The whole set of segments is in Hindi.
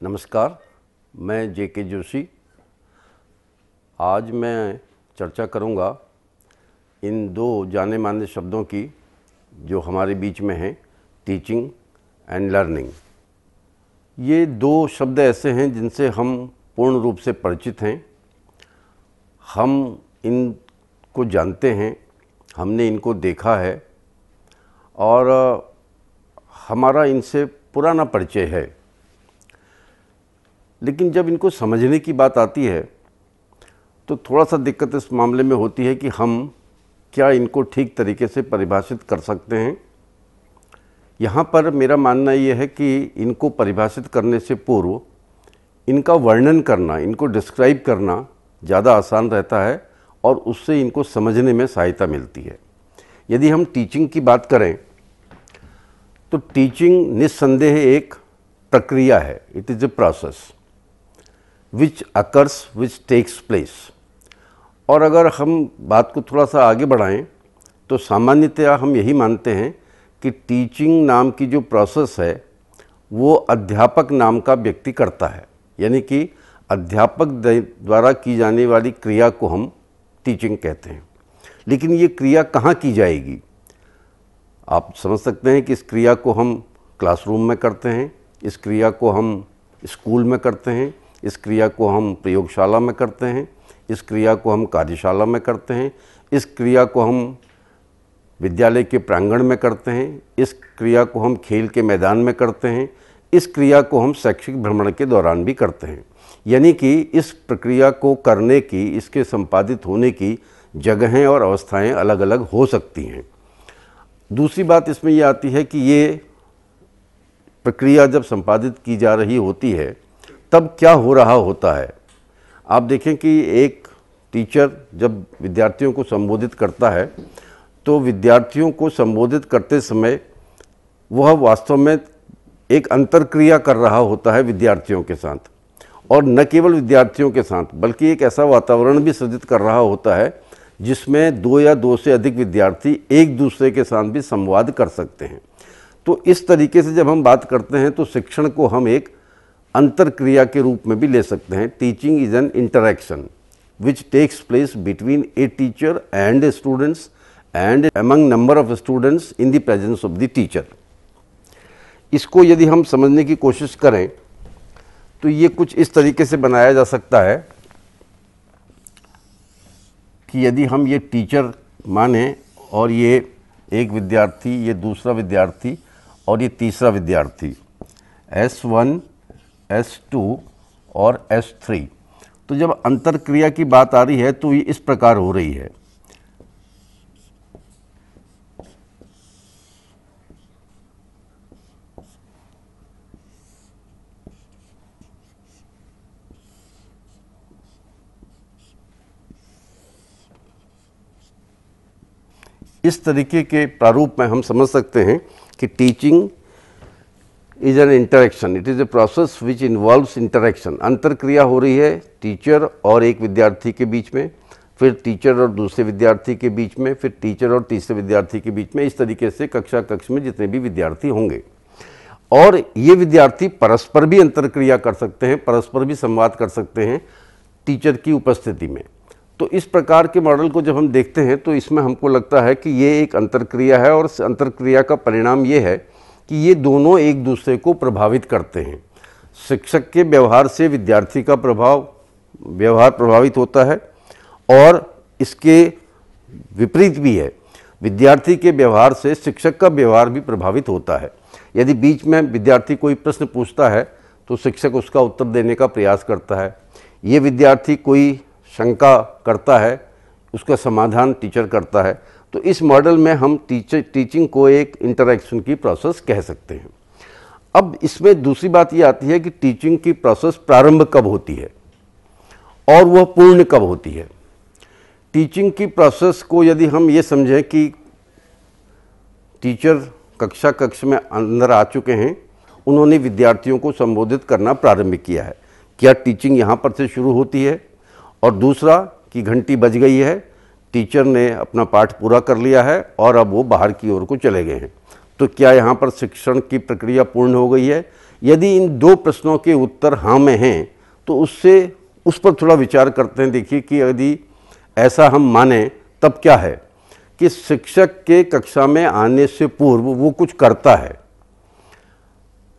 नमस्कार, मैं जे.के. जोशी। आज मैं चर्चा करूंगा इन दो जाने माने शब्दों की जो हमारे बीच में हैं, टीचिंग एंड लर्निंग। ये दो शब्द ऐसे हैं जिनसे हम पूर्ण रूप से परिचित हैं। हम इनको जानते हैं, हमने इनको देखा है और हमारा इनसे पुराना परिचय है। लेकिन जब इनको समझने की बात आती है तो थोड़ा सा दिक्कत इस मामले में होती है कि हम क्या इनको ठीक तरीके से परिभाषित कर सकते हैं। यहाँ पर मेरा मानना ये है कि इनको परिभाषित करने से पूर्व इनका वर्णन करना, इनको डिस्क्राइब करना ज़्यादा आसान रहता है और उससे इनको समझने में सहायता मिलती है। यदि हम टीचिंग की बात करें तो टीचिंग निस्संदेह एक प्रक्रिया है। It is a process which occurs, which takes place. और अगर हम बात को थोड़ा सा आगे बढ़ाएं तो सामान्यतया हम यही मानते हैं कि टीचिंग नाम की जो प्रोसेस है वो अध्यापक नाम का व्यक्ति करता है, यानी कि अध्यापक द्वारा की जाने वाली क्रिया को हम टीचिंग कहते हैं। लेकिन ये क्रिया कहाँ की जाएगी? आप समझ सकते हैं कि इस क्रिया को हम क्लासरूम में करते हैं, इस क्रिया को हम स्कूल में करते हैं, इस क्रिया को हम प्रयोगशाला में करते हैं, इस क्रिया को हम कार्यशाला में करते हैं, इस क्रिया को हम विद्यालय के प्रांगण में करते हैं, इस क्रिया को हम खेल के मैदान में करते हैं, इस क्रिया को हम शैक्षिक भ्रमण के दौरान भी करते हैं। यानी कि इस प्रक्रिया को करने की, इसके संपादित होने की जगहें और अवस्थाएं अलग अलग हो सकती हैं। दूसरी बात इसमें ये आती है कि ये प्रक्रिया जब संपादित की जा रही होती है तब क्या हो रहा होता है। आप देखें कि एक टीचर जब विद्यार्थियों को संबोधित करता है तो विद्यार्थियों को संबोधित करते समय वह वास्तव में एक अंतर्क्रिया कर रहा होता है विद्यार्थियों के साथ, और न केवल विद्यार्थियों के साथ बल्कि एक ऐसा वातावरण भी सृजित कर रहा होता है जिसमें दो या दो से अधिक विद्यार्थी एक दूसरे के साथ भी संवाद कर सकते हैं। तो इस तरीके से जब हम बात करते हैं तो शिक्षण को हम एक अंतर्क्रिया के रूप में भी ले सकते हैं। Teaching is an interaction which takes place between a teacher and students and among number of students in the presence of the teacher. इसको यदि हम समझने की कोशिश करें तो ये कुछ इस तरीके से बनाया जा सकता है कि यदि हम ये टीचर माने और ये एक विद्यार्थी, ये दूसरा विद्यार्थी और ये तीसरा विद्यार्थी, S1, S2 और S3, तो जब अंतर्क्रिया की बात आ रही है तो ये इस प्रकार हो रही है। इस तरीके के प्रारूप में हम समझ सकते हैं कि teaching is an interaction, it is a process which involves interaction. अंतर्क्रिया हो रही है टीचर और एक विद्यार्थी के बीच में, फिर टीचर और दूसरे विद्यार्थी के बीच में, फिर टीचर और तीसरे विद्यार्थी के बीच में। इस तरीके से कक्ष में जितने भी विद्यार्थी होंगे, और ये विद्यार्थी परस्पर भी अंतर्क्रिया कर सकते हैं, परस्पर भी संवाद कर सकते हैं टीचर की उपस्थिति में। तो इस प्रकार के मॉडल को जब हम देखते हैं तो इसमें हमको लगता है कि ये एक अंतर्क्रिया है, और अंतर्क्रिया का परिणाम ये है कि ये दोनों एक दूसरे को प्रभावित करते हैं। शिक्षक के व्यवहार से विद्यार्थी का व्यवहार प्रभावित होता है, और इसके विपरीत भी है, विद्यार्थी के व्यवहार से शिक्षक का व्यवहार भी प्रभावित होता है। यदि बीच में विद्यार्थी कोई प्रश्न पूछता है तो शिक्षक उसका उत्तर देने का प्रयास करता है। ये विद्यार्थी कोई शंका करता है, उसका समाधान टीचर करता है। तो इस मॉडल में हम टीचिंग को एक इंटरैक्शन की प्रोसेस कह सकते हैं। अब इसमें दूसरी बात ये आती है कि टीचिंग की प्रोसेस प्रारंभ कब होती है और वह पूर्ण कब होती है। टीचिंग की प्रोसेस को यदि हम ये समझें कि टीचर कक्ष में अंदर आ चुके हैं, उन्होंने विद्यार्थियों को संबोधित करना प्रारंभ किया है, क्या टीचिंग यहाँ पर से शुरू होती है? और दूसरा कि घंटी बज गई है, टीचर ने अपना पाठ पूरा कर लिया है और अब वो बाहर की ओर को चले गए हैं, तो क्या यहाँ पर शिक्षण की प्रक्रिया पूर्ण हो गई है यदि इन दो प्रश्नों के उत्तर हाँ में हैं तो उस पर थोड़ा विचार करते हैं। देखिए कि यदि ऐसा हम माने तब क्या है कि शिक्षक के कक्षा में आने से पूर्व वो कुछ करता है।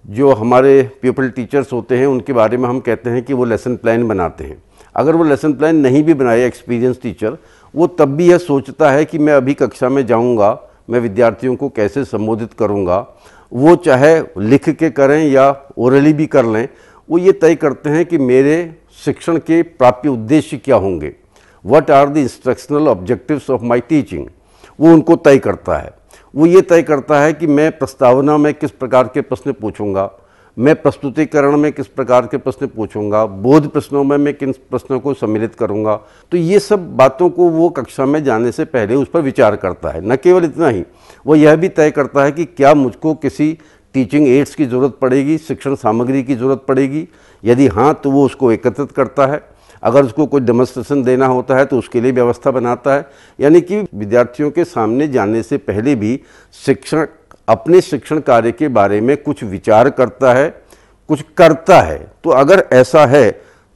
जो हमारे पीपल टीचर्स होते हैं उनके बारे में हम कहते हैं कि वो लेसन प्लान बनाते हैं। अगर वो लेसन प्लान नहीं भी बनाए एक्सपीरियंस टीचर, वो तब भी यह सोचता है कि मैं अभी कक्षा में जाऊंगा, मैं विद्यार्थियों को कैसे संबोधित करूंगा, वो चाहे लिख के करें या ओरली भी कर लें, वो ये तय करते हैं कि मेरे शिक्षण के प्राप्य उद्देश्य क्या होंगे, what are the instructional objectives of my teaching, वो उनको तय करता है। वो ये तय करता है कि मैं प्रस्तावना में किस प्रकार के प्रश्न पूछूंगा, मैं प्रस्तुतिकरण में किस प्रकार के प्रश्न पूछूंगा, बोध प्रश्नों में मैं किन प्रश्नों को सम्मिलित करूंगा। तो ये सब बातों को वो कक्षा में जाने से पहले उस पर विचार करता है। न केवल इतना ही, वो यह भी तय करता है कि क्या मुझको किसी टीचिंग एड्स की ज़रूरत पड़ेगी, शिक्षण सामग्री की ज़रूरत पड़ेगी। यदि हाँ तो वो उसको एकत्रित करता है। अगर उसको कोई डेमोन्स्ट्रेशन देना होता है तो उसके लिए व्यवस्था बनाता है। यानी कि विद्यार्थियों के सामने जाने से पहले भी शिक्षक अपने शिक्षण कार्य के बारे में कुछ विचार करता है, कुछ करता है। तो अगर ऐसा है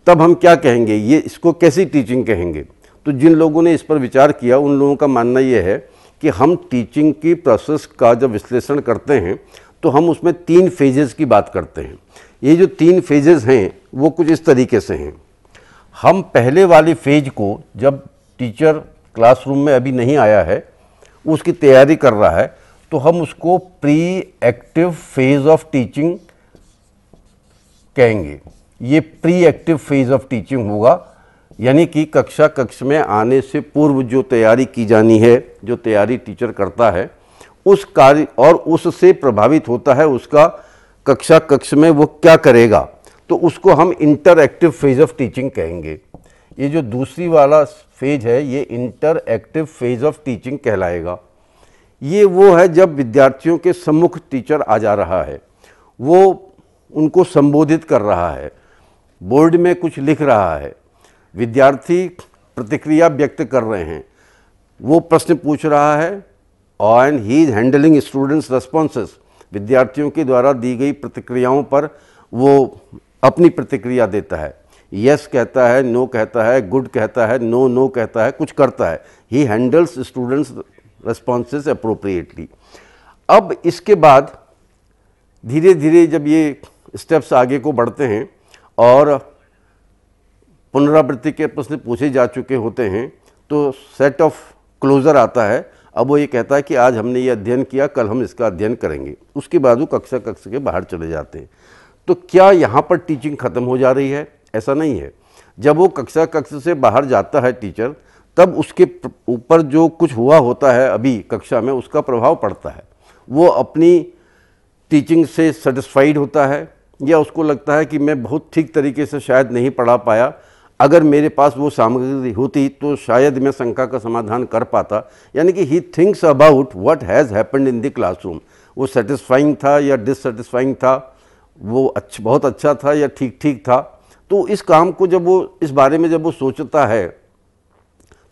तब हम क्या कहेंगे, ये इसको कैसी टीचिंग कहेंगे। तो जिन लोगों ने इस पर विचार किया उन लोगों का मानना ये है कि हम टीचिंग की प्रोसेस का जब विश्लेषण करते हैं तो हम उसमें 3 फेजेस की बात करते हैं। ये जो 3 फेजेस हैं वो कुछ इस तरीके से हैं। हम पहले वाले फेज को, जब टीचर क्लासरूम में अभी नहीं आया है, उसकी तैयारी कर रहा है, तो हम उसको pre active phase of teaching कहेंगे। ये pre active phase of teaching होगा, यानी कि कक्ष में आने से पूर्व जो तैयारी की जानी है, जो तैयारी टीचर करता है उस कार्य और उससे प्रभावित होता है उसका कक्ष में वो क्या करेगा, तो उसको हम इंटरएक्टिव फेज ऑफ टीचिंग कहेंगे। ये जो दूसरी वाला फेज है ये इंटरएक्टिव फेज ऑफ टीचिंग कहलाएगा। ये वो है जब विद्यार्थियों के सम्मुख टीचर आ जा रहा है, वो उनको संबोधित कर रहा है, बोर्ड में कुछ लिख रहा है, विद्यार्थी प्रतिक्रिया व्यक्त कर रहे हैं, वो प्रश्न पूछ रहा है and he is handling students responses. विद्यार्थियों के द्वारा दी गई प्रतिक्रियाओं पर वो अपनी प्रतिक्रिया देता है। यस कहता है, नो कहता है, गुड कहता है, नो कहता है, कुछ करता है। ही हैंडल्स स्टूडेंट्स रिस्पॉन्सेस अप्रोप्रिएटली। अब इसके बाद धीरे धीरे जब ये स्टेप्स आगे को बढ़ते हैं और पुनरावृत्ति के प्रश्न पूछे जा चुके होते हैं तो सेट ऑफ क्लोजर आता है। अब वो ये कहता है कि आज हमने ये अध्ययन किया, कल हम इसका अध्ययन करेंगे। उसके बाद वो कक्षा के बाहर चले जाते हैं। तो क्या यहाँ पर टीचिंग ख़त्म हो जा रही है? ऐसा नहीं है। जब वो कक्षा से बाहर जाता है टीचर, तब उसके ऊपर जो कुछ हुआ होता है अभी कक्षा में उसका प्रभाव पड़ता है। वो अपनी टीचिंग से सेटिस्फाइड होता है या उसको लगता है कि मैं बहुत ठीक तरीके से शायद नहीं पढ़ा पाया, अगर मेरे पास वो सामग्री होती तो शायद मैं शंका का समाधान कर पाता। यानी कि he thinks about what has happened in the classroom. वो सेटिस्फाइंग था या डिससेटिस्फाइंग था, वो बहुत अच्छा था या ठीक ठीक था। तो इस काम को जब वो इस बारे में जब वो सोचता है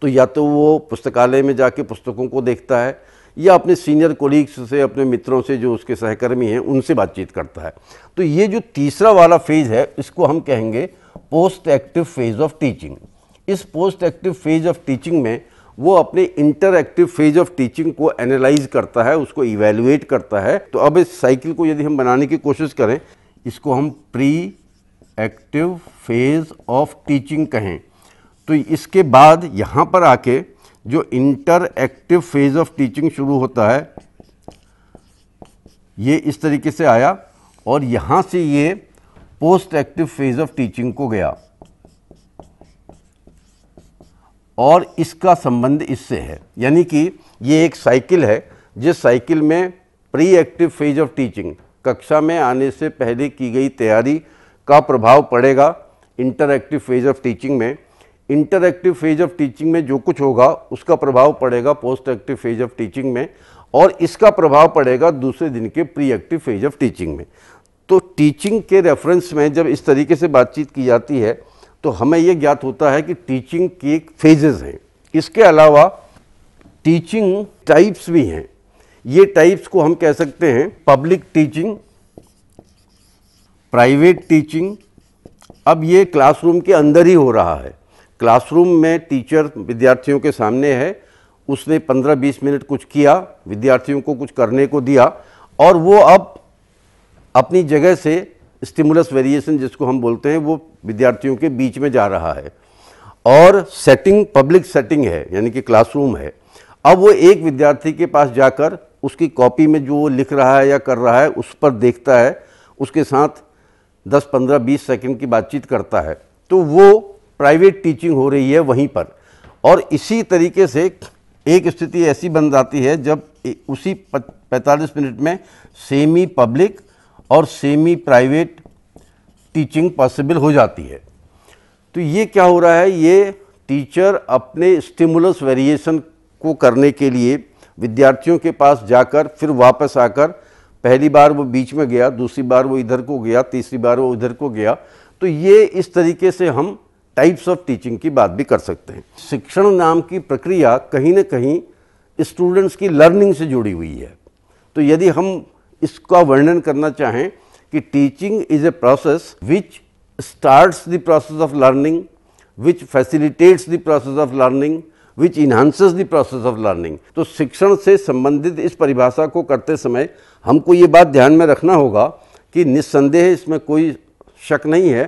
तो या तो वो पुस्तकालय में जाके पुस्तकों को देखता है या अपने सीनियर कोलीग्स से, अपने मित्रों से जो उसके सहकर्मी हैं उनसे बातचीत करता है। तो ये जो तीसरा वाला फेज है इसको हम कहेंगे post active phase of teaching. इस post active phase of teaching में वो अपने इंटरएक्टिव फेज ऑफ टीचिंग को एनालाइज करता है, उसको इवैल्यूएट करता है। तो अब इस साइकिल को यदि हम बनाने की कोशिश करें, इसको हम pre active phase of teaching कहें, तो इसके बाद यहाँ पर आके जो इंटरएक्टिव फेज ऑफ टीचिंग शुरू होता है, ये इस तरीके से आया और यहाँ से ये post active phase of teaching को गया और इसका संबंध इससे है। यानी कि ये एक साइकिल है जिस साइकिल में pre active phase of teaching, कक्षा में आने से पहले की गई तैयारी का प्रभाव पड़ेगा इंटरएक्टिव फेज ऑफ टीचिंग में। इंटरएक्टिव फेज ऑफ टीचिंग में जो कुछ होगा उसका प्रभाव पड़ेगा post active phase of teaching में और इसका प्रभाव पड़ेगा दूसरे दिन के pre active phase of teaching में। तो टीचिंग के रेफरेंस में जब इस तरीके से बातचीत की जाती है तो हमें यह ज्ञात होता है कि टीचिंग के फेजेस हैं। इसके अलावा टीचिंग टाइप्स भी हैं। ये टाइप्स को हम कह सकते हैं पब्लिक टीचिंग, प्राइवेट टीचिंग, अब ये क्लासरूम के अंदर ही हो रहा है। क्लासरूम में टीचर विद्यार्थियों के सामने है, उसने 15-20 मिनट कुछ किया, विद्यार्थियों को कुछ करने को दिया और वो अब अपनी जगह से स्टिमुलस वेरिएशन जिसको हम बोलते हैं वो विद्यार्थियों के बीच में जा रहा है और सेटिंग पब्लिक सेटिंग है, यानी कि क्लासरूम है। अब वो एक विद्यार्थी के पास जाकर उसकी कॉपी में जो वो लिख रहा है या कर रहा है उस पर देखता है, उसके साथ 10, 15, 20 सेकंड की बातचीत करता है, तो वो प्राइवेट टीचिंग हो रही है वहीं पर। और इसी तरीके से एक स्थिति ऐसी बन जाती है जब उसी 45 मिनट में सेमी पब्लिक और सेमी प्राइवेट टीचिंग पॉसिबल हो जाती है। तो ये क्या हो रहा है, ये टीचर अपने स्टिमुलस वेरिएशन को करने के लिए विद्यार्थियों के पास जाकर फिर वापस आकर, पहली बार वो बीच में गया, दूसरी बार वो इधर को गया, तीसरी बार वो इधर को गया, तो ये इस तरीके से हम टाइप्स ऑफ टीचिंग की बात भी कर सकते हैं। शिक्षण नाम की प्रक्रिया कहीं ना कहीं स्टूडेंट्स की लर्निंग से जुड़ी हुई है। तो यदि हम इसका वर्णन करना चाहें कि teaching is a process which starts the process of learning, which facilitates the process of learning, which enhances the process of learning. तो शिक्षण से संबंधित इस परिभाषा को करते समय हमको ये बात ध्यान में रखना होगा कि निस्संदेह इसमें कोई शक नहीं है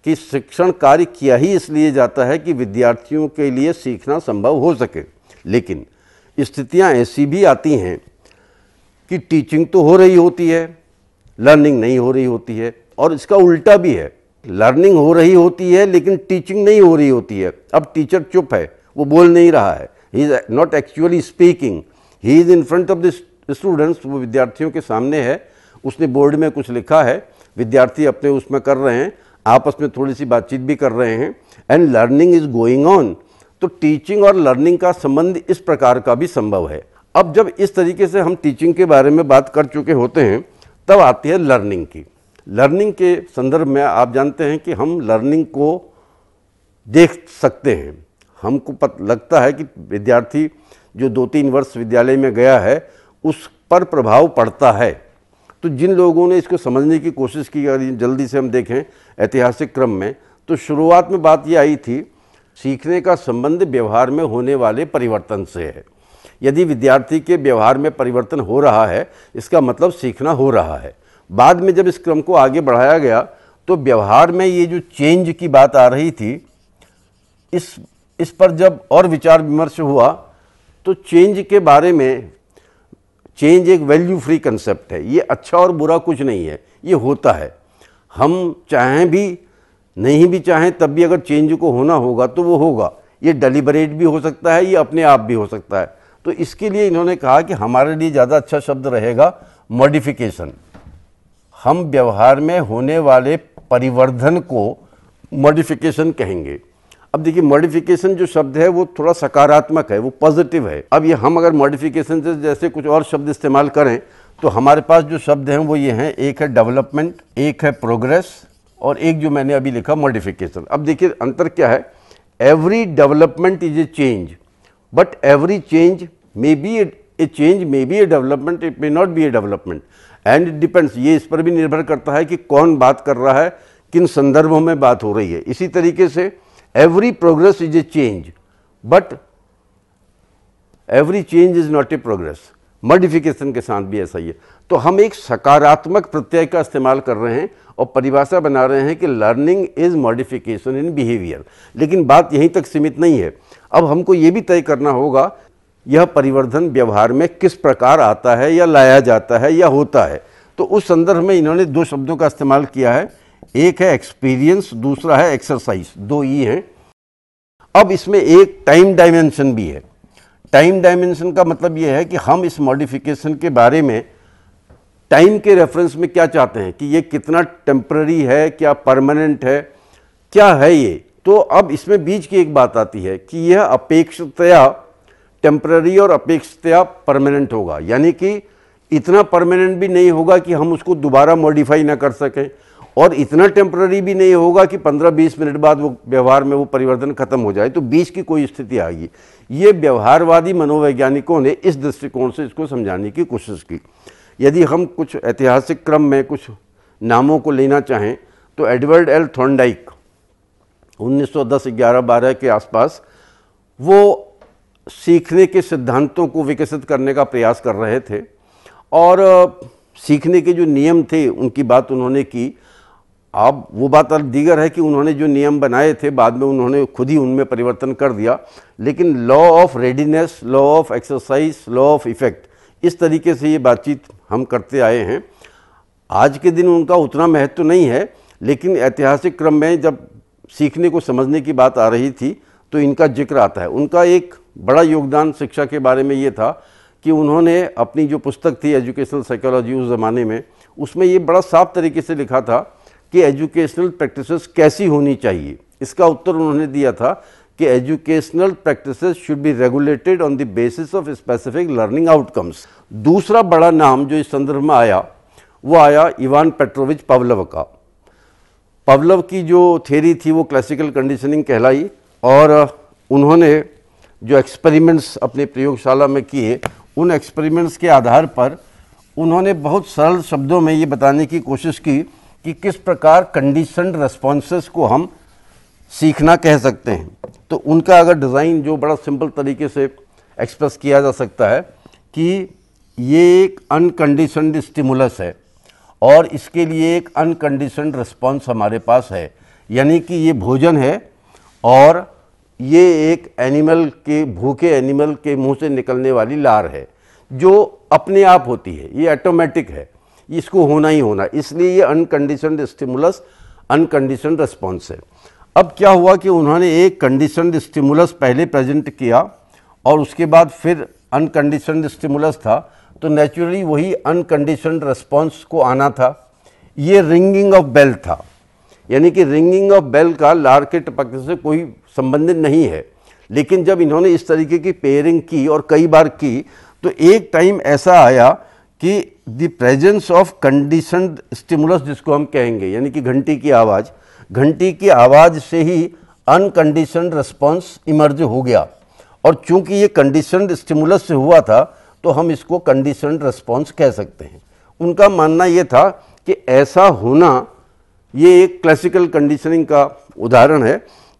कि शिक्षण कार्य किया ही इसलिए जाता है कि विद्यार्थियों के लिए सीखना संभव हो सके, लेकिन स्थितियां ऐसी भी आती हैं कि टीचिंग तो हो रही होती है, लर्निंग नहीं हो रही होती है, और इसका उल्टा भी है, लर्निंग हो रही होती है लेकिन टीचिंग नहीं हो रही होती है। अब टीचर चुप है, वो बोल नहीं रहा है, he is not actually speaking, he is in front of the students, वो विद्यार्थियों के सामने है, उसने बोर्ड में कुछ लिखा है, विद्यार्थी अपने उसमें कर रहे हैं, आपस में थोड़ी सी बातचीत भी कर रहे हैं, and learning is going on. तो टीचिंग और लर्निंग का संबंध इस प्रकार का भी संभव है। अब जब इस तरीके से हम टीचिंग के बारे में बात कर चुके होते हैं, तब आती है लर्निंग की। लर्निंग के संदर्भ में आप जानते हैं कि हम लर्निंग को देख सकते हैं। हमको लगता है कि विद्यार्थी जो 2-3 वर्ष विद्यालय में गया है उस पर प्रभाव पड़ता है। तो जिन लोगों ने इसको समझने की कोशिश की, अगर जल्दी से हम देखें ऐतिहासिक क्रम में, तो शुरुआत में बात ये आई थी, सीखने का संबंध व्यवहार में होने वाले परिवर्तन से है। यदि विद्यार्थी के व्यवहार में परिवर्तन हो रहा है, इसका मतलब सीखना हो रहा है। बाद में जब इस क्रम को आगे बढ़ाया गया तो व्यवहार में ये जो चेंज की बात आ रही थी, इस पर जब और विचार विमर्श हुआ तो चेंज के बारे में, चेंज एक वैल्यू फ्री कंसेप्ट है, ये अच्छा और बुरा कुछ नहीं है, ये होता है। हम चाहें भी नहीं भी चाहें तब भी अगर चेंज को होना होगा तो वो होगा। ये डेलिबरेट भी हो सकता है, ये अपने आप भी हो सकता है। तो इसके लिए इन्होंने कहा कि हमारे लिए ज़्यादा अच्छा शब्द रहेगा मॉडिफिकेशन। हम व्यवहार में होने वाले परिवर्धन को मॉडिफिकेशन कहेंगे। अब देखिए, मॉडिफिकेशन जो शब्द है वो थोड़ा सकारात्मक है, वो पॉजिटिव है। अब ये हम अगर मॉडिफिकेशन से जैसे कुछ और शब्द इस्तेमाल करें तो हमारे पास जो शब्द हैं वो ये हैं, एक है डेवलपमेंट, एक है प्रोग्रेस, और एक जो मैंने अभी लिखा मॉडिफिकेशन। अब देखिए अंतर क्या है, every development is a change, but every change may be A change, may be A development, it may not be A development, and it depends. ये इस पर भी निर्भर करता है कि कौन बात कर रहा है, किन संदर्भों में बात हो रही है। इसी तरीके से every progress is a change, but every change is not a progress. Modification के साथ भी ऐसा ही है। तो हम एक सकारात्मक प्रत्यय का इस्तेमाल कर रहे हैं और परिभाषा बना रहे हैं कि learning is modification in behaviour. लेकिन बात यहीं तक सीमित नहीं है। अब हमको ये भी तय करना होगा यह परिवर्तन व्यवहार में किस प्रकार आता है या लाया जाता है या होता है। तो उस संदर्भ में इन्होंने 2 शब्दों का इस्तेमाल किया है, एक है एक्सपीरियंस, दूसरा है एक्सरसाइज, 2 ई हैं। अब इसमें एक टाइम डायमेंशन भी है। टाइम डायमेंशन का मतलब यह है कि हम इस मॉडिफिकेशन के बारे में टाइम के रेफरेंस में क्या चाहते हैं कि ये कितना टेम्पररी है, क्या परमानेंट है, क्या है ये। तो अब इसमें बीच की एक बात आती है कि यह अपेक्षितया टेम्पररी और अपेक्षितया परमानेंट होगा, यानी कि इतना परमानेंट भी नहीं होगा कि हम उसको दोबारा मॉडिफाई ना कर सकें, और इतना टेम्पररी भी नहीं होगा कि 15-20 मिनट बाद वो व्यवहार में वो परिवर्तन खत्म हो जाए। तो बीच की कोई स्थिति आएगी। ये व्यवहारवादी मनोवैज्ञानिकों ने इस दृष्टिकोण से इसको समझाने की कोशिश की। यदि हम कुछ ऐतिहासिक क्रम में कुछ नामों को लेना चाहें तो एडवर्ड एल थॉर्नडाइक 1910-11-12 के आसपास वो सीखने के सिद्धांतों को विकसित करने का प्रयास कर रहे थे और सीखने के जो नियम थे उनकी बात उन्होंने की। अब वो बात दीगर है कि उन्होंने जो नियम बनाए थे बाद में उन्होंने खुद ही उनमें परिवर्तन कर दिया, लेकिन law of readiness, law of exercise, law of effect, इस तरीके से ये बातचीत हम करते आए हैं। आज के दिन उनका उतना महत्व नहीं है, लेकिन ऐतिहासिक क्रम में जब सीखने को समझने की बात आ रही थी तो इनका जिक्र आता है। उनका एक बड़ा योगदान शिक्षा के बारे में ये था कि उन्होंने अपनी जो पुस्तक थी एजुकेशनल साइकोलॉजी उस ज़माने में, उसमें ये बड़ा साफ तरीके से लिखा था कि एजुकेशनल प्रैक्टिसेस कैसी होनी चाहिए। इसका उत्तर उन्होंने दिया था कि educational practices should be regulated on the basis of specific learning outcomes. दूसरा बड़ा नाम जो इस संदर्भ में आया वो आया इवान पेट्रोविच पावलोव का। पावलोव की जो थ्योरी थी वो क्लासिकल कंडीशनिंग कहलाई और उन्होंने जो एक्सपेरिमेंट्स अपने प्रयोगशाला में किए, उन एक्सपेरिमेंट्स के आधार पर उन्होंने बहुत सरल शब्दों में ये बताने की कोशिश की कि किस प्रकार कंडीशनड रेस्पॉन्सेस को हम सीखना कह सकते हैं। तो उनका अगर डिज़ाइन जो बड़ा सिंपल तरीके से एक्सप्रेस किया जा सकता है कि ये एक अनकंडीशनड स्टिमुलस है और इसके लिए एक अनकंडीशनड रिस्पॉन्स हमारे पास है, यानी कि ये भोजन है और ये एक एनिमल के, भूखे एनिमल के मुंह से निकलने वाली लार है जो अपने आप होती है, ये ऑटोमेटिक है, इसको होना ही होना, इसलिए ये अनकंडीशनड स्टिमुलस अनकंडीशनड रिस्पॉन्स है। अब क्या हुआ कि उन्होंने एक कंडीशनड स्टिमुलस पहले प्रेजेंट किया और उसके बाद फिर अनकंडीशनड स्टिमुलस था, तो नेचुरली वही अनकंडीशनड रिस्पॉन्स को आना था। ये रिंगिंग ऑफ बेल था, यानी कि रिंगिंग ऑफ बेल का लार के टपकने से कोई संबंधित नहीं है, लेकिन जब इन्होंने इस तरीके की पेयरिंग की और कई बार की तो एक टाइम ऐसा आया कि the presence of conditioned stimulus जिसको हम कहेंगे, यानी कि घंटी की आवाज़ से ही अनकंडीशनड रिस्पॉन्स इमर्ज हो गया और चूंकि ये कंडीशनड स्टिमुलस से हुआ था तो हम इसको कंडीशनड रिस्पॉन्स कह सकते हैं। उनका मानना ये था कि ऐसा होना ये एक क्लासिकल कंडीशनिंग का उदाहरण है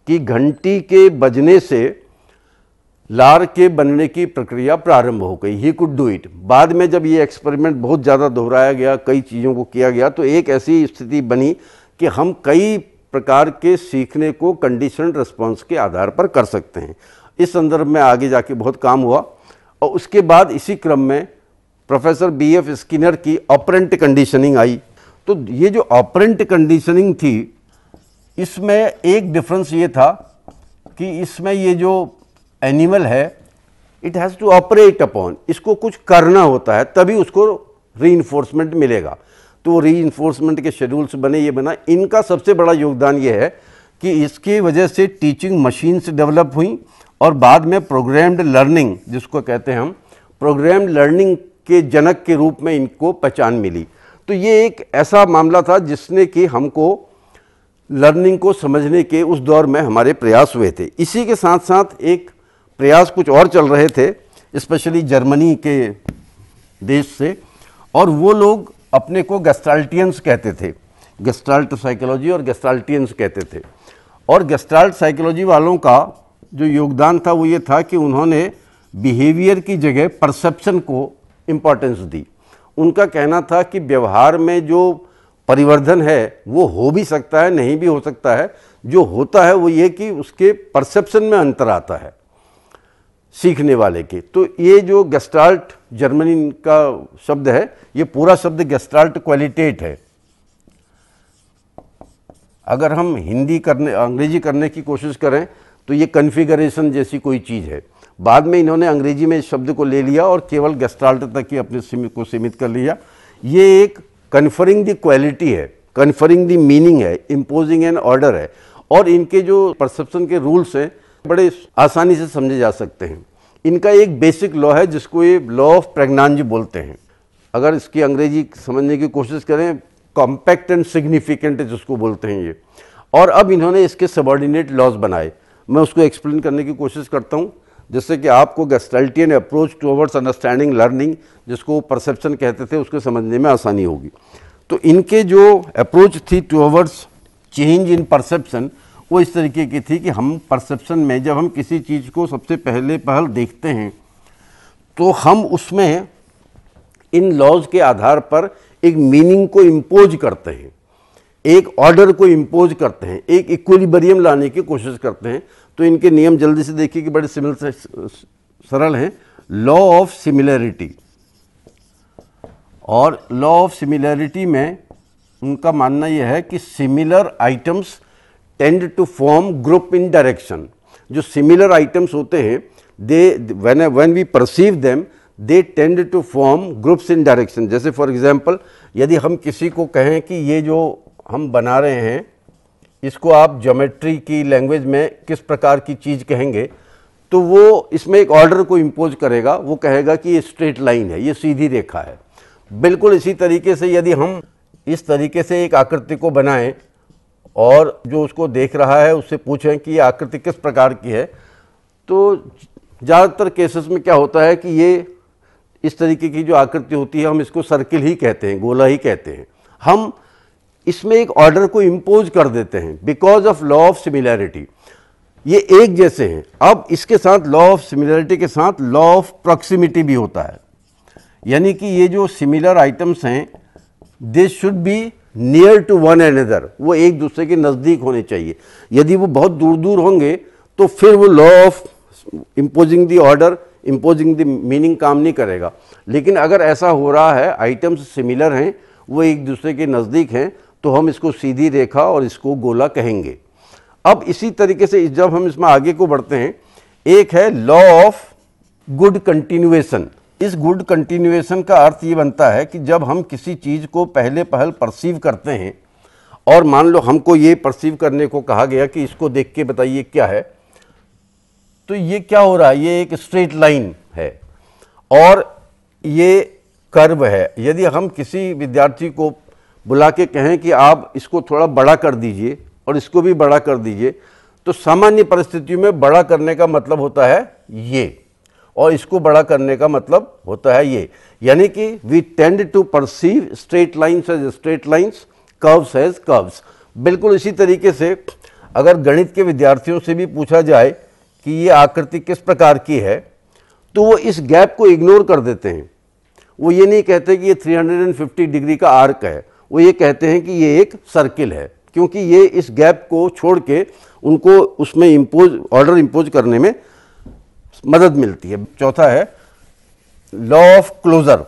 कि घंटी के बजने से लार के बनने की प्रक्रिया प्रारंभ हो गई। He could do it. बाद में जब ये एक्सपेरिमेंट बहुत ज़्यादा दोहराया गया, कई चीज़ों को किया गया, तो एक ऐसी स्थिति बनी कि हम कई प्रकार के सीखने को कंडीशनड रिस्पॉन्स के आधार पर कर सकते हैं। इस संदर्भ में आगे जाके बहुत काम हुआ और उसके बाद इसी क्रम में प्रोफेसर BF स्किनर की ऑपरेंट कंडीशनिंग आई। तो ये जो ऑपरेंट कंडीशनिंग थी, इसमें एक डिफरेंस ये था कि इसमें ये जो एनिमल है it has to operate upon, इसको कुछ करना होता है तभी उसको रीइंफोर्समेंट मिलेगा। तो रीइंफोर्समेंट के शेड्यूल्स बने, ये बना। इनका सबसे बड़ा योगदान ये है कि इसकी वजह से टीचिंग मशीन्स डेवलप हुई और बाद में प्रोग्राम्ड लर्निंग जिसको कहते हैं हम, प्रोग्राम्ड लर्निंग के जनक के रूप में इनको पहचान मिली। तो ये एक ऐसा मामला था जिसने कि हमको लर्निंग को समझने के उस दौर में हमारे प्रयास हुए थे। इसी के साथ साथ एक प्रयास कुछ और चल रहे थे, स्पेशली जर्मनी के देश से, और वो लोग अपने को गेस्टाल्टियंस कहते थे। गेस्टाल्ट साइकोलॉजी और गेस्टाल्टियंस कहते थे। और गेस्टाल्ट साइकोलॉजी वालों का जो योगदान था वो ये था कि उन्होंने बिहेवियर की जगह परसेप्शन को इम्पोर्टेंस दी। उनका कहना था कि व्यवहार में जो परिवर्धन है वो हो भी सकता है, नहीं भी हो सकता है। जो होता है वो ये कि उसके परसेप्शन में अंतर आता है सीखने वाले के। तो ये जो गेस्टाल्ट जर्मनी का शब्द है, ये पूरा शब्द गेस्टाल्ट क्वालिटेट है। अगर हम अंग्रेजी करने की कोशिश करें तो ये कन्फिगरेशन जैसी कोई चीज़ है। बाद में इन्होंने अंग्रेजी में इस शब्द को ले लिया और केवल गेस्टाल्ट तक ही अपने को सीमित कर लिया। ये एक कन्फरिंग द क्वालिटी है, कन्फरिंग द मीनिंग है, इम्पोजिंग एन ऑर्डर है। और इनके जो परसेप्शन के रूल्स हैं बड़े आसानी से समझे जा सकते हैं। इनका एक बेसिक लॉ है जिसको ये लॉ ऑफ प्रेग्नांज बोलते हैं। अगर इसकी अंग्रेजी समझने की कोशिश करें, कॉम्पैक्ट एंड सिग्निफिकेंट जिसको बोलते हैं ये। और अब इन्होंने इसके सबऑर्डिनेट लॉज बनाए। मैं उसको एक्सप्लेन करने की कोशिश करता हूँ जिससे कि आपको गेस्टाल्टियन अप्रोच टुवर्ड्स अंडरस्टैंडिंग लर्निंग, जिसको परसेप्शन कहते थे, उसको समझने में आसानी होगी। तो इनके जो अप्रोच थी टूवर्ड्स चेंज इन परसेप्शन वो इस तरीके की थी कि हम परसेप्शन में जब हम किसी चीज़ को सबसे पहल देखते हैं तो हम उसमें इन लॉज के आधार पर एक मीनिंग को इम्पोज करते हैं, एक ऑर्डर को इम्पोज करते हैं, एक इक्विलिब्रियम लाने की कोशिश करते हैं। तो इनके नियम जल्दी से देखिए कि बड़े सरल हैं। लॉ ऑफ सिमिलैरिटी, और लॉ ऑफ सिमिलैरिटी में उनका मानना यह है कि similar items tend to form group in direction. जो सिमिलर आइटम्स होते हैं they when we perceive them they tend to form groups in direction. जैसे फॉर एग्जांपल यदि हम किसी को कहें कि ये जो हम बना रहे हैं इसको आप ज्योमेट्री की लैंग्वेज में किस प्रकार की चीज़ कहेंगे, तो वो इसमें एक ऑर्डर को इम्पोज करेगा। वो कहेगा कि ये स्ट्रेट लाइन है, ये सीधी रेखा है। बिल्कुल इसी तरीके से यदि हम इस तरीके से एक आकृति को बनाएं और जो उसको देख रहा है उससे पूछें कि ये आकृति किस प्रकार की है, तो ज़्यादातर केसेस में क्या होता है कि ये इस तरीके की जो आकृति होती है हम इसको सर्किल ही कहते हैं, गोला ही कहते हैं। हम इसमें एक ऑर्डर को इम्पोज कर देते हैं because of law of similarity. ये एक जैसे हैं। अब इसके साथ लॉ ऑफ सिमिलैरिटी के साथ लॉ ऑफ प्रॉक्सिमिटी भी होता है, यानी कि ये जो सिमिलर आइटम्स हैं they should be near to one another, वो एक दूसरे के नज़दीक होने चाहिए। यदि वो बहुत दूर दूर होंगे तो फिर वो law of imposing the order, imposing the meaning काम नहीं करेगा। लेकिन अगर ऐसा हो रहा है, आइटम्स सिमिलर हैं, वो एक दूसरे के नज़दीक हैं, तो हम इसको सीधी रेखा और इसको गोला कहेंगे। अब इसी तरीके से जब हम इसमें आगे को बढ़ते हैं, एक है लॉ ऑफ गुड कंटिन्यूएशन। इस गुड कंटिन्यूएशन का अर्थ ये बनता है कि जब हम किसी चीज़ को पहल परसीव करते हैं और मान लो हमको ये परसीव करने को कहा गया कि इसको देख के बताइए क्या है, तो ये क्या हो रहा है, ये एक स्ट्रेट लाइन है और ये कर्व है। यदि हम किसी विद्यार्थी को बुला के कहें कि आप इसको थोड़ा बड़ा कर दीजिए और इसको भी बड़ा कर दीजिए, तो सामान्य परिस्थितियों में बड़ा करने का मतलब होता है ये और इसको बड़ा करने का मतलब होता है ये। यानी कि we tend to perceive straight lines as straight lines, curves as curves. बिल्कुल इसी तरीके से अगर गणित के विद्यार्थियों से भी पूछा जाए कि ये आकृति किस प्रकार की है, तो वो इस गैप को इग्नोर कर देते हैं। वो ये नहीं कहते कि ये 350 डिग्री का आर्क है, वो ये कहते हैं कि ये एक सर्किल है, क्योंकि ये इस गैप को छोड़ के उनको उसमें ऑर्डर इम्पोज करने में मदद मिलती है। चौथा है law of closure.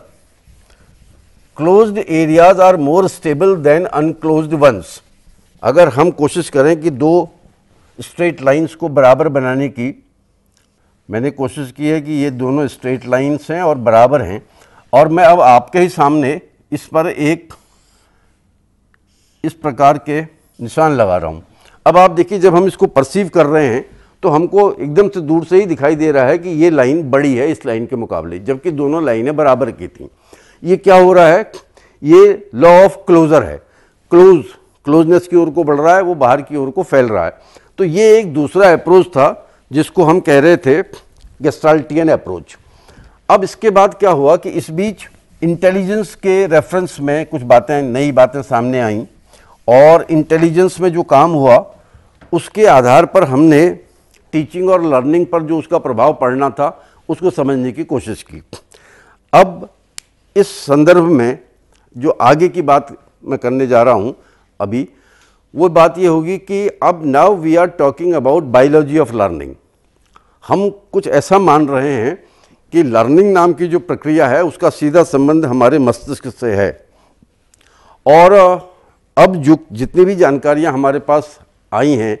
Closed areas are more stable than unclosed ones. अगर हम कोशिश करें कि दो स्ट्रेट लाइंस को बराबर बनाने की, मैंने कोशिश की है कि ये दोनों स्ट्रेट लाइंस हैं और बराबर हैं, और मैं अब आपके ही सामने इस पर एक इस प्रकार के निशान लगा रहा हूँ। अब आप देखिए जब हम इसको परसीव कर रहे हैं तो हमको एकदम से दूर से ही दिखाई दे रहा है कि ये लाइन बड़ी है इस लाइन के मुकाबले, जबकि दोनों लाइनें बराबर की थी। ये क्या हो रहा है, ये लॉ ऑफ क्लोजर है। क्लोजनेस की ओर को बढ़ रहा है, वो बाहर की ओर को फैल रहा है। तो ये एक दूसरा अप्रोच था जिसको हम कह रहे थे गेस्टाल्टियन अप्रोच। अब इसके बाद क्या हुआ कि इस बीच इंटेलिजेंस के रेफरेंस में कुछ बातें, नई बातें सामने आईं, और इंटेलिजेंस में जो काम हुआ उसके आधार पर हमने टीचिंग और लर्निंग पर जो उसका प्रभाव पड़ना था उसको समझने की कोशिश की। अब इस संदर्भ में जो आगे की बात मैं करने जा रहा हूँ अभी, वो बात ये होगी कि अब now we are talking about biology of learning. हम कुछ ऐसा मान रहे हैं कि लर्निंग नाम की जो प्रक्रिया है उसका सीधा संबंध हमारे मस्तिष्क से है, और अब जो जितनी भी जानकारियां हमारे पास आई हैं,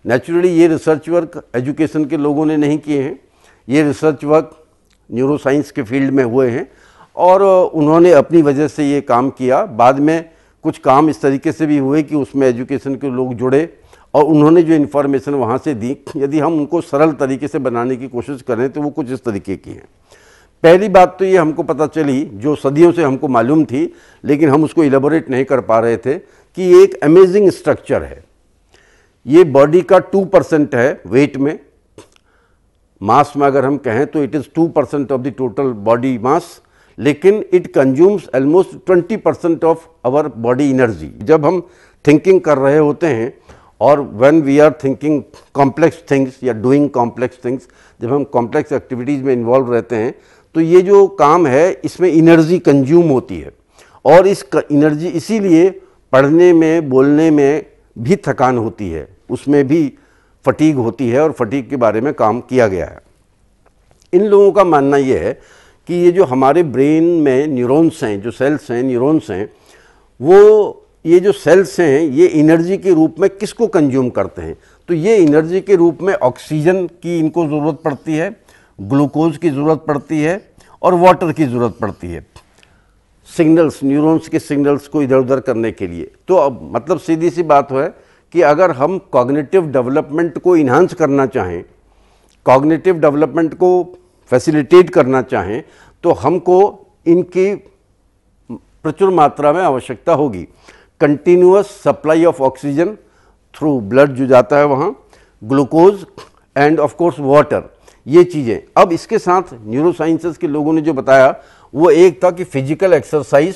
नेचुरली ये रिसर्च वर्क एजुकेशन के लोगों ने नहीं किए हैं, ये रिसर्च वर्क न्यूरोसाइंस के फील्ड में हुए हैं और उन्होंने अपनी वजह से ये काम किया। बाद में कुछ काम इस तरीके से भी हुए कि उसमें एजुकेशन के लोग जुड़े और उन्होंने जो इन्फॉर्मेशन वहाँ से दी, यदि हम उनको सरल तरीके से बनाने की कोशिश करें तो वो कुछ इस तरीके की हैं। पहली बात तो ये हमको पता चली, जो सदियों से हमको मालूम थी लेकिन हम उसको इलेबोरेट नहीं कर पा रहे थे, कि ये एक अमेजिंग स्ट्रक्चर है। ये बॉडी का 2% है वेट में, मास में अगर हम कहें तो it is 2% of the total body mass, लेकिन it consumes almost 20% of our body energy. जब हम थिंकिंग कर रहे होते हैं और when we are thinking complex things या डूइंग कॉम्प्लेक्स थिंग्स, जब हम कॉम्प्लेक्स एक्टिविटीज़ में इन्वॉल्व रहते हैं तो ये जो काम है इसमें एनर्जी कंज्यूम होती है, और इस एनर्जी इसीलिए पढ़ने में, बोलने में भी थकान होती है, उसमें भी फटीग होती है, और फटीग के बारे में काम किया गया है। इन लोगों का मानना ये है कि ये जो हमारे ब्रेन में न्यूरॉन्स हैं, जो सेल्स हैं, न्यूरॉन्स हैं, वो ये जो सेल्स हैं ये एनर्जी के रूप में किसको कंज्यूम करते हैं? तो ये एनर्जी के रूप में ऑक्सीजन की इनको ज़रूरत पड़ती है, ग्लूकोज की ज़रूरत पड़ती है, और वाटर की ज़रूरत पड़ती है, सिग्नल्स, न्यूरॉन्स के सिग्नल्स को इधर उधर करने के लिए। तो अब मतलब सीधी सी बात है कि अगर हम कॉग्निटिव डेवलपमेंट को इन्हांस करना चाहें, कॉग्निटिव डेवलपमेंट को फैसिलिटेट करना चाहें, तो हमको इनकी प्रचुर मात्रा में आवश्यकता होगी। Continuous supply of oxygen through blood जो जाता है वहाँ, glucose end of course water, ये चीज़ें। अब इसके साथ न्यूरोसाइंसेस के लोगों ने जो बताया वो एक था कि फिजिकल एक्सरसाइज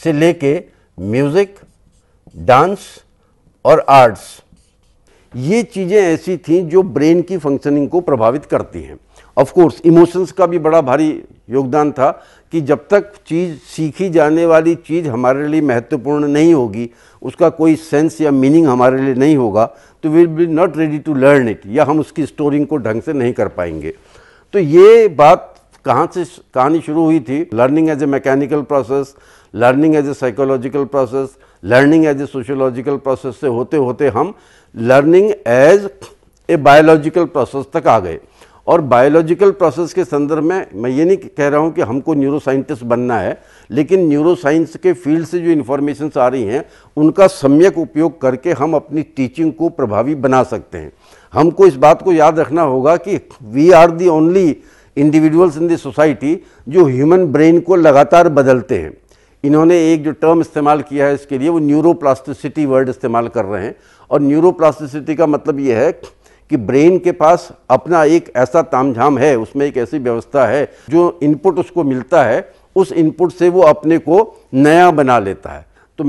से लेके म्यूज़िक, डांस और आर्ट्स, ये चीज़ें ऐसी थीं जो ब्रेन की फंक्शनिंग को प्रभावित करती हैं। ऑफ कोर्स इमोशंस का भी बड़ा भारी योगदान था कि जब तक चीज़, सीखी जाने वाली चीज़ हमारे लिए महत्वपूर्ण नहीं होगी, उसका कोई सेंस या मीनिंग हमारे लिए नहीं होगा, तो we will be not ready to learn it, या हम उसकी स्टोरिंग को ढंग से नहीं कर पाएंगे। तो ये बात कहाँ से कहानी शुरू हुई थी? Learning as a mechanical process, learning as a psychological process, learning as a sociological process से होते होते हम learning as a biological process तक आ गए। और बायोलॉजिकल प्रोसेस के संदर्भ में मैं ये नहीं कह रहा हूँ कि हमको न्यूरो साइंटिस्ट बनना है, लेकिन न्यूरो साइंस के फील्ड से जो इन्फॉर्मेशंस आ रही हैं उनका सम्यक उपयोग करके हम अपनी टीचिंग को प्रभावी बना सकते हैं। हमको इस बात को याद रखना होगा कि we are the only individuals in the society जो ह्यूमन ब्रेन को लगातार बदलते हैं। इन्होंने एक जो टर्म इस्तेमाल किया है इसके लिए, वो न्यूरोप्लास्टिसिटी वर्ड इस्तेमाल कर रहे हैं, और न्यूरोप्लास्टिसिटी का मतलब ये है कि ब्रेन के पास अपना एक ऐसा तामझाम है, उसमें एक ऐसी व्यवस्था है, जो इनपुट उसको मिलता है उस इनपुट से वो अपने को नया बना लेता है। तो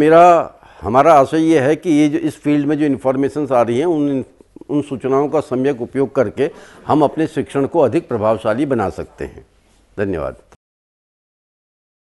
हमारा आशय ये है कि ये जो इस फील्ड में जो इन्फॉर्मेशंस आ रही हैं उन सूचनाओं का सम्यक उपयोग करके हम अपने शिक्षण को अधिक प्रभावशाली बना सकते हैं। धन्यवाद।